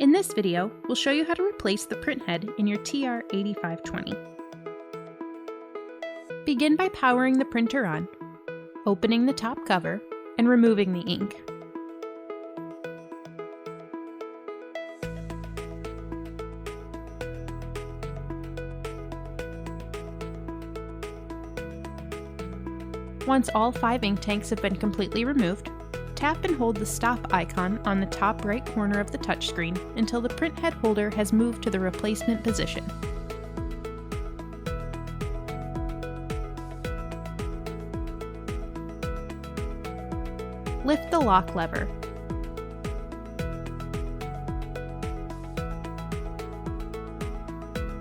In this video, we'll show you how to replace the printhead in your TR8520. Begin by powering the printer on, opening the top cover, and removing the ink. Once all 5 ink tanks have been completely removed, tap and hold the stop icon on the top right corner of the touchscreen until the printhead holder has moved to the replacement position. Lift the lock lever.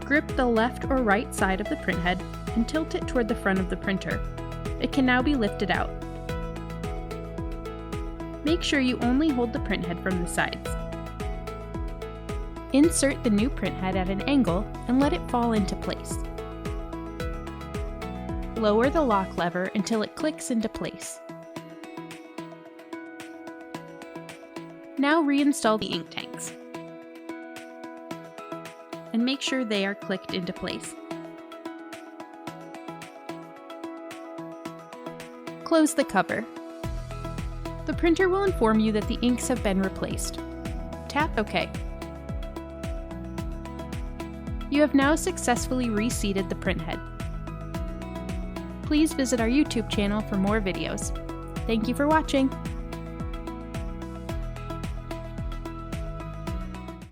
Grip the left or right side of the printhead and tilt it toward the front of the printer. It can now be lifted out. Make sure you only hold the printhead from the sides. Insert the new printhead at an angle and let it fall into place. Lower the lock lever until it clicks into place. Now reinstall the ink tanks and make sure they are clicked into place. Close the cover. The printer will inform you that the inks have been replaced. Tap OK. You have now successfully reseated the printhead. Please visit our YouTube channel for more videos. Thank you for watching!